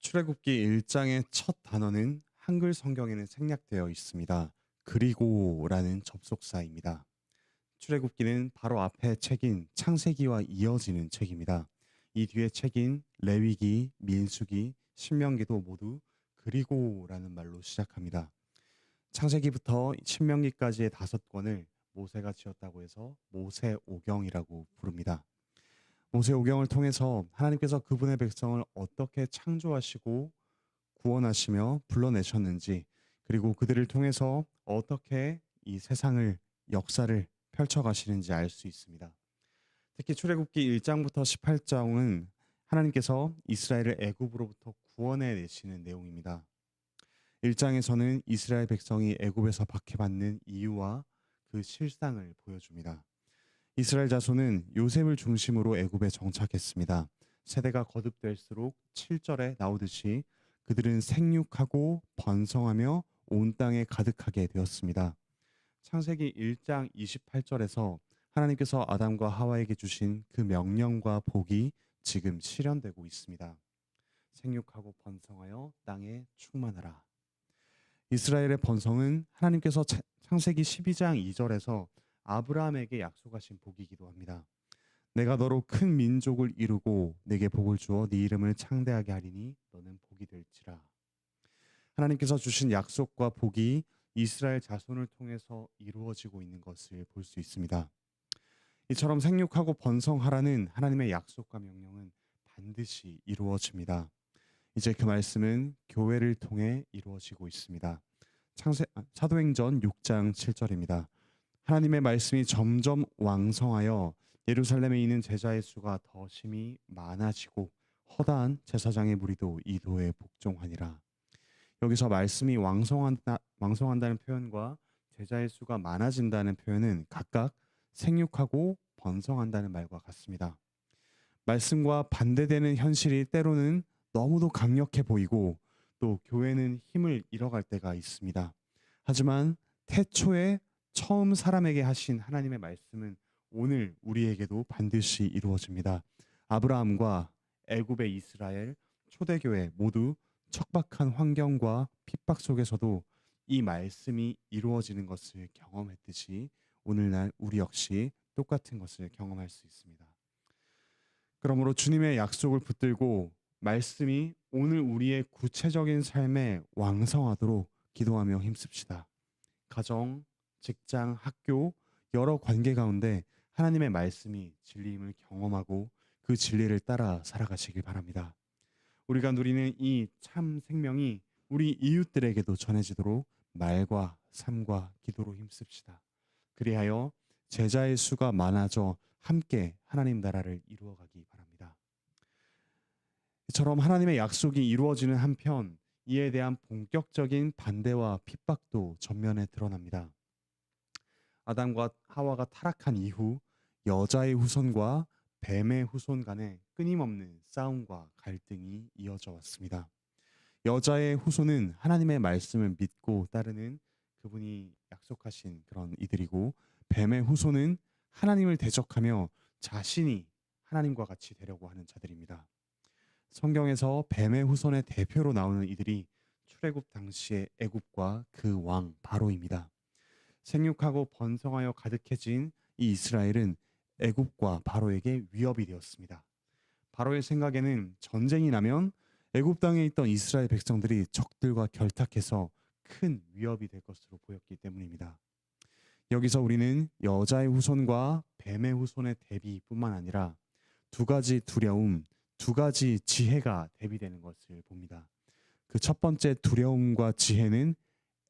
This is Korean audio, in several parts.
출애굽기 1장의 첫 단어는 한글 성경에는 생략되어 있습니다. 그리고라는 접속사입니다. 출애굽기는 바로 앞에 책인 창세기와 이어지는 책입니다. 이 뒤에 책인 레위기, 민수기, 신명기도 모두 그리고라는 말로 시작합니다. 창세기부터 신명기까지의 5권을 모세가 지었다고 해서 모세오경이라고 부릅니다. 모세오경을 통해서 하나님께서 그분의 백성을 어떻게 창조하시고 구원하시며 불러내셨는지, 그리고 그들을 통해서 어떻게 이 세상을, 역사를 펼쳐가시는지 알 수 있습니다. 특히 출애굽기 1장부터 18장은 하나님께서 이스라엘을 애굽으로부터 구원해 내시는 내용입니다. 1장에서는 이스라엘 백성이 애굽에서 박해받는 이유와 그 실상을 보여줍니다. 이스라엘 자손은 요셉을 중심으로 애굽에 정착했습니다. 세대가 거듭될수록 7절에 나오듯이 그들은 생육하고 번성하며 온 땅에 가득하게 되었습니다. 창세기 1장 28절에서 하나님께서 아담과 하와에게 주신 그 명령과 복이 지금 실현되고 있습니다. 생육하고 번성하여 땅에 충만하라. 이스라엘의 번성은 하나님께서 창세기 12장 2절에서 아브라함에게 약속하신 복이기도 합니다. 내가 너로 큰 민족을 이루고 내게 복을 주어 네 이름을 창대하게 하리니 너는 복이 될지라. 하나님께서 주신 약속과 복이 이스라엘 자손을 통해서 이루어지고 있는 것을 볼 수 있습니다. 이처럼 생육하고 번성하라는 하나님의 약속과 명령은 반드시 이루어집니다. 이제 그 말씀은 교회를 통해 이루어지고 있습니다. 사도행전 6장 7절입니다. 하나님의 말씀이 점점 왕성하여 예루살렘에 있는 제자의 수가 더 심히 많아지고 허다한 제사장의 무리도 이 도에 복종하니라. 여기서 말씀이 왕성한다는 표현과 제자의 수가 많아진다는 표현은 각각 생육하고 번성한다는 말과 같습니다. 말씀과 반대되는 현실이 때로는 너무도 강력해 보이고 또 교회는 힘을 잃어갈 때가 있습니다. 하지만 태초에 처음 사람에게 하신 하나님의 말씀은 오늘 우리에게도 반드시 이루어집니다. 아브라함과 애굽의 이스라엘, 초대교회 모두 척박한 환경과 핍박 속에서도 이 말씀이 이루어지는 것을 경험했듯이 오늘날 우리 역시 똑같은 것을 경험할 수 있습니다. 그러므로 주님의 약속을 붙들고 말씀이 오늘 우리의 구체적인 삶에 왕성하도록 기도하며 힘씁시다. 가정, 직장, 학교, 여러 관계 가운데 하나님의 말씀이 진리임을 경험하고 그 진리를 따라 살아가시길 바랍니다. 우리가 누리는 이 참 생명이 우리 이웃들에게도 전해지도록 말과 삶과 기도로 힘씁시다. 그리하여 제자의 수가 많아져 함께 하나님 나라를 이루어가기 바랍니다. 이처럼 하나님의 약속이 이루어지는 한편 이에 대한 본격적인 반대와 핍박도 전면에 드러납니다. 아담과 하와가 타락한 이후 여자의 후손과 뱀의 후손 간에 끊임없는 싸움과 갈등이 이어져 왔습니다. 여자의 후손은 하나님의 말씀을 믿고 따르는 그분이 약속하신 그런 이들이고, 뱀의 후손은 하나님을 대적하며 자신이 하나님과 같이 되려고 하는 자들입니다. 성경에서 뱀의 후손의 대표로 나오는 이들이 출애굽 당시의 애굽과 그 왕 바로입니다. 생육하고 번성하여 가득해진 이 이스라엘은 애굽과 바로에게 위협이 되었습니다. 바로의 생각에는 전쟁이 나면 애굽 땅에 있던 이스라엘 백성들이 적들과 결탁해서 큰 위협이 될 것으로 보였기 때문입니다. 여기서 우리는 여자의 후손과 뱀의 후손의 대비뿐만 아니라 두 가지 두려움, 두 가지 지혜가 대비되는 것을 봅니다. 그 첫 번째 두려움과 지혜는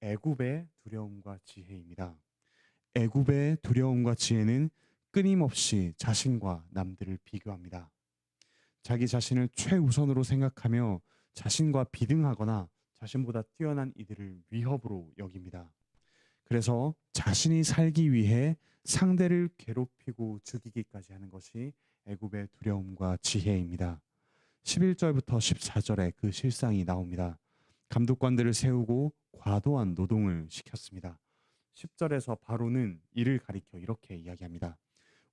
애굽의 두려움과 지혜입니다. 애굽의 두려움과 지혜는 끊임없이 자신과 남들을 비교합니다. 자기 자신을 최우선으로 생각하며 자신과 비등하거나 자신보다 뛰어난 이들을 위협으로 여깁니다. 그래서 자신이 살기 위해 상대를 괴롭히고 죽이기까지 하는 것이 애굽의 두려움과 지혜입니다. 11절부터 14절에 그 실상이 나옵니다. 감독관들을 세우고 과도한 노동을 시켰습니다. 10절에서 바로는 이를 가리켜 이렇게 이야기합니다.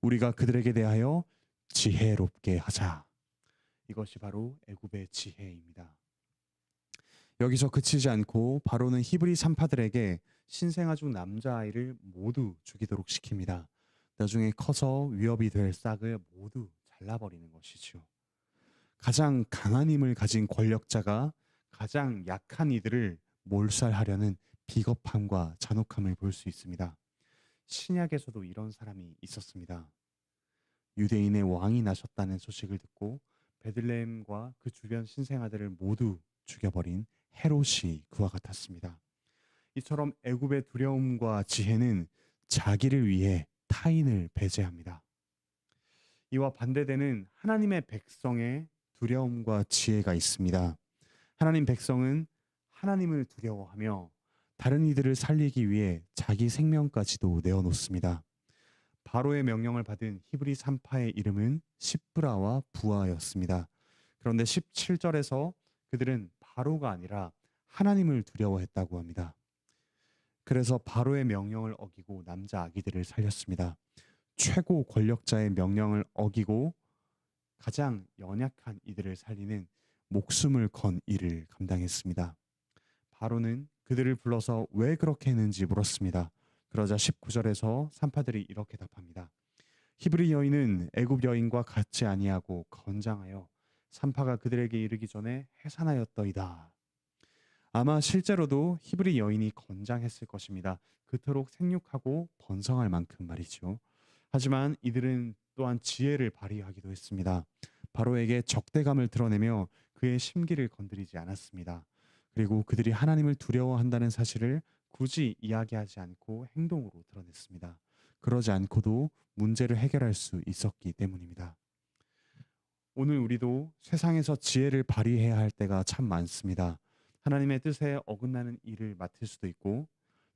우리가 그들에게 대하여 지혜롭게 하자. 이것이 바로 애굽의 지혜입니다. 여기서 그치지 않고 바로는 히브리 산파들에게 신생아 중 남자아이를 모두 죽이도록 시킵니다. 나중에 커서 위협이 될 싹을 모두 잘라버리는 것이죠. 가장 강한 힘을 가진 권력자가 가장 약한 이들을 몰살하려는 비겁함과 잔혹함을 볼 수 있습니다. 신약에서도 이런 사람이 있었습니다. 유대인의 왕이 나셨다는 소식을 듣고 베들레헴과 그 주변 신생아들을 모두 죽여버린 헤롯이 그와 같았습니다. 이처럼 애굽의 두려움과 지혜는 자기를 위해 타인을 배제합니다. 이와 반대되는 하나님의 백성의 두려움과 지혜가 있습니다. 하나님 백성은 하나님을 두려워하며 다른 이들을 살리기 위해 자기 생명까지도 내어놓습니다. 바로의 명령을 받은 히브리 산파의 이름은 십브라와 부하였습니다. 그런데 17절에서 그들은 바로가 아니라 하나님을 두려워했다고 합니다. 그래서 바로의 명령을 어기고 남자 아기들을 살렸습니다. 최고 권력자의 명령을 어기고 가장 연약한 이들을 살리는 목숨을 건 일을 감당했습니다. 바로는 그들을 불러서 왜 그렇게 했는지 물었습니다. 그러자 19절에서 산파들이 이렇게 답합니다. 히브리 여인은 애굽 여인과 같지 아니하고 건장하여 산파가 그들에게 이르기 전에 해산하였더이다. 아마 실제로도 히브리 여인이 건장했을 것입니다. 그토록 생육하고 번성할 만큼 말이죠. 하지만 이들은 또한 지혜를 발휘하기도 했습니다. 바로에게 적대감을 드러내며 그의 심기를 건드리지 않았습니다. 그리고 그들이 하나님을 두려워한다는 사실을 굳이 이야기하지 않고 행동으로 드러냈습니다. 그러지 않고도 문제를 해결할 수 있었기 때문입니다. 오늘 우리도 세상에서 지혜를 발휘해야 할 때가 참 많습니다. 하나님의 뜻에 어긋나는 일을 맡을 수도 있고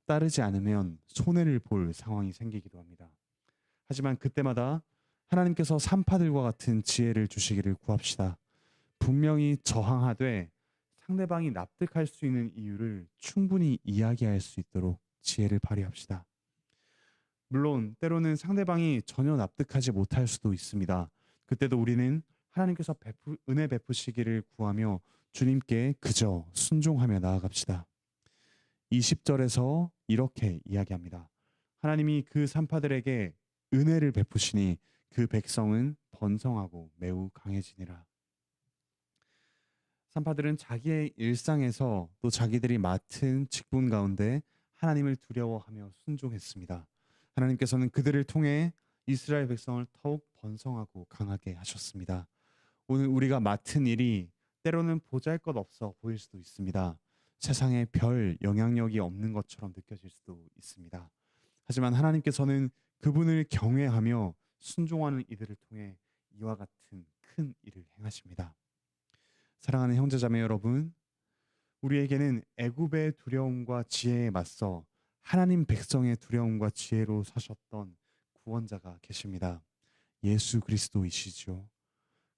따르지 않으면 손해를 볼 상황이 생기기도 합니다. 하지만 그때마다 하나님께서 산파들과 같은 지혜를 주시기를 구합시다. 분명히 저항하되 상대방이 납득할 수 있는 이유를 충분히 이야기할 수 있도록 지혜를 발휘합시다. 물론 때로는 상대방이 전혀 납득하지 못할 수도 있습니다. 그때도 우리는 하나님께서 은혜 베푸시기를 구하며 주님께 그저 순종하며 나아갑시다. 20절에서 이렇게 이야기합니다. 하나님이 그 산파들에게 은혜를 베푸시니 그 백성은 번성하고 매우 강해지니라. 산파들은 자기의 일상에서 또 자기들이 맡은 직분 가운데 하나님을 두려워하며 순종했습니다. 하나님께서는 그들을 통해 이스라엘 백성을 더욱 번성하고 강하게 하셨습니다. 오늘 우리가 맡은 일이 때로는 보잘것없어 보일 수도 있습니다. 세상에 별 영향력이 없는 것처럼 느껴질 수도 있습니다. 하지만 하나님께서는 그분을 경외하며 순종하는 이들을 통해 이와 같은 큰 일을 행하십니다. 사랑하는 형제자매 여러분, 우리에게는 애굽의 두려움과 지혜에 맞서 하나님 백성의 두려움과 지혜로 사셨던 구원자가 계십니다. 예수 그리스도이시죠.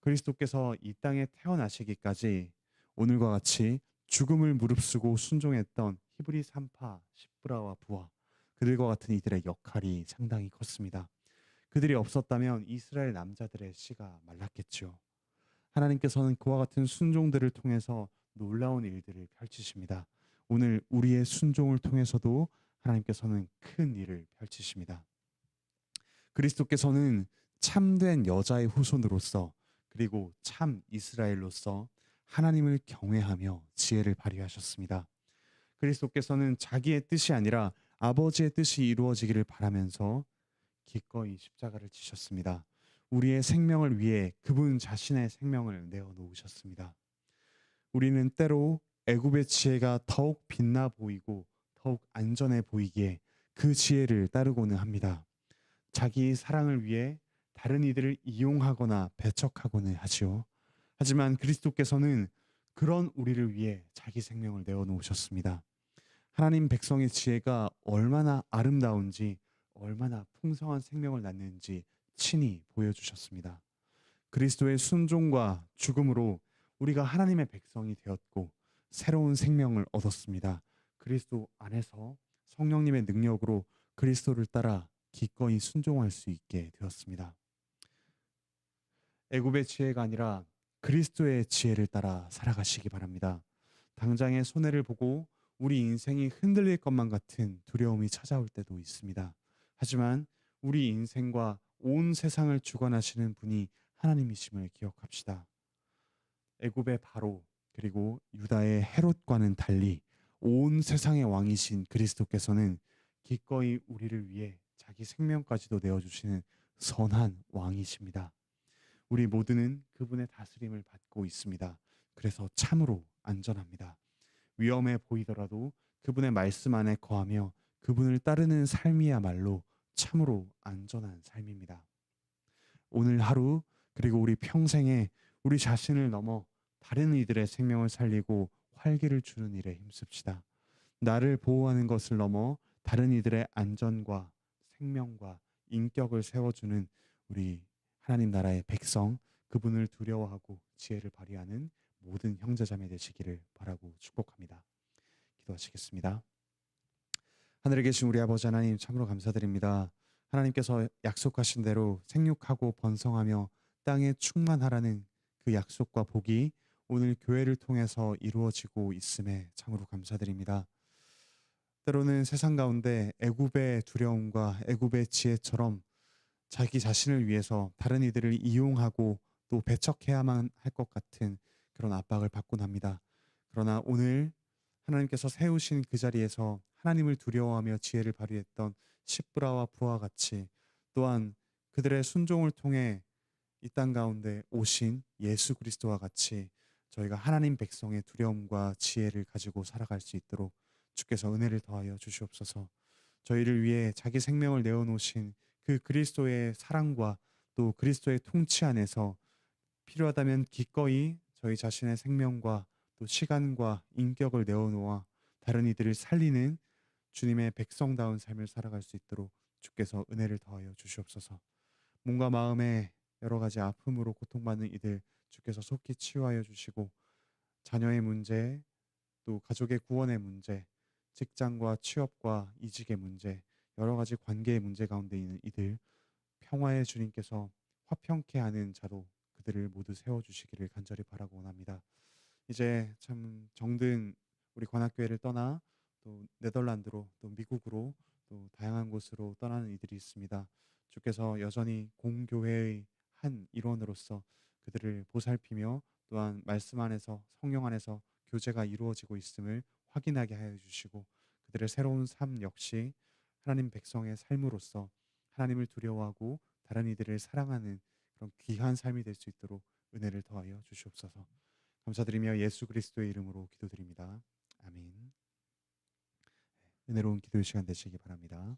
그리스도께서 이 땅에 태어나시기까지 오늘과 같이 죽음을 무릅쓰고 순종했던 히브리 산파, 십브라와 부하, 그들과 같은 이들의 역할이 상당히 컸습니다. 그들이 없었다면 이스라엘 남자들의 씨가 말랐겠죠. 하나님께서는 그와 같은 순종들을 통해서 놀라운 일들을 펼치십니다. 오늘 우리의 순종을 통해서도 하나님께서는 큰 일을 펼치십니다. 그리스도께서는 참된 여자의 후손으로서 그리고 참 이스라엘로서 하나님을 경외하며 지혜를 발휘하셨습니다. 그리스도께서는 자기의 뜻이 아니라 아버지의 뜻이 이루어지기를 바라면서 기꺼이 십자가를 지셨습니다. 우리의 생명을 위해 그분 자신의 생명을 내어놓으셨습니다. 우리는 때로 애굽의 지혜가 더욱 빛나 보이고 더욱 안전해 보이기에 그 지혜를 따르고는 합니다. 자기 사랑을 위해 다른 이들을 이용하거나 배척하고는 하지요. 하지만 그리스도께서는 그런 우리를 위해 자기 생명을 내어놓으셨습니다. 하나님 백성의 지혜가 얼마나 아름다운지 얼마나 풍성한 생명을 낳는지 친히 보여주셨습니다. 그리스도의 순종과 죽음으로 우리가 하나님의 백성이 되었고 새로운 생명을 얻었습니다. 그리스도 안에서 성령님의 능력으로 그리스도를 따라 기꺼이 순종할 수 있게 되었습니다. 애굽의 지혜가 아니라 그리스도의 지혜를 따라 살아가시기 바랍니다. 당장의 손해를 보고 우리 인생이 흔들릴 것만 같은 두려움이 찾아올 때도 있습니다. 하지만 우리 인생과 온 세상을 주관하시는 분이 하나님이심을 기억합시다. 애굽의 바로 그리고 유다의 헤롯과는 달리 온 세상의 왕이신 그리스도께서는 기꺼이 우리를 위해 자기 생명까지도 내어주시는 선한 왕이십니다. 우리 모두는 그분의 다스림을 받고 있습니다. 그래서 참으로 안전합니다. 위험해 보이더라도 그분의 말씀 안에 거하며 그분을 따르는 삶이야말로 참으로 안전한 삶입니다. 오늘 하루 그리고 우리 평생에 우리 자신을 넘어 다른 이들의 생명을 살리고 활기를 주는 일에 힘씁시다. 나를 보호하는 것을 넘어 다른 이들의 안전과 생명과 인격을 세워주는 우리 하나님 나라의 백성, 그분을 두려워하고 지혜를 발휘하는 모든 형제자매 되시기를 바라고 축복합니다. 기도하시겠습니다. 하늘에 계신 우리 아버지 하나님, 참으로 감사드립니다. 하나님께서 약속하신 대로 생육하고 번성하며 땅에 충만하라는 그 약속과 복이 오늘 교회를 통해서 이루어지고 있음에 참으로 감사드립니다. 때로는 세상 가운데 애굽의 두려움과 애굽의 지혜처럼 자기 자신을 위해서 다른 이들을 이용하고 또 배척해야만 할 것 같은 그런 압박을 받곤 합니다. 그러나 오늘 하나님께서 세우신 그 자리에서 하나님을 두려워하며 지혜를 발휘했던 십브라와 부와 같이, 또한 그들의 순종을 통해 이 땅 가운데 오신 예수 그리스도와 같이 저희가 하나님 백성의 두려움과 지혜를 가지고 살아갈 수 있도록 주께서 은혜를 더하여 주시옵소서. 저희를 위해 자기 생명을 내어놓으신 그 그리스도의 사랑과 또 그리스도의 통치 안에서 필요하다면 기꺼이 저희 자신의 생명과 또 시간과 인격을 내어놓아 다른 이들을 살리는 주님의 백성다운 삶을 살아갈 수 있도록 주께서 은혜를 더하여 주시옵소서. 몸과 마음에 여러 가지 아픔으로 고통받는 이들 주께서 속히 치유하여 주시고, 자녀의 문제, 또 가족의 구원의 문제, 직장과 취업과 이직의 문제, 여러 가지 관계의 문제 가운데 있는 이들 평화의 주님께서 화평케 하는 자로 그들을 모두 세워주시기를 간절히 바라고 원합니다. 이제 참 정든 우리 관악교회를 떠나 또 네덜란드로 또 미국으로 또 다양한 곳으로 떠나는 이들이 있습니다. 주께서 여전히 공교회의 한 일원으로서 그들을 보살피며 또한 말씀 안에서 성령 안에서 교제가 이루어지고 있음을 확인하게 하여 주시고, 그들의 새로운 삶 역시 하나님 백성의 삶으로서 하나님을 두려워하고 다른 이들을 사랑하는 그런 귀한 삶이 될 수 있도록 은혜를 더하여 주시옵소서. 감사드리며 예수 그리스도의 이름으로 기도드립니다. 아멘. 은혜로운 기도의 시간 되시기 바랍니다.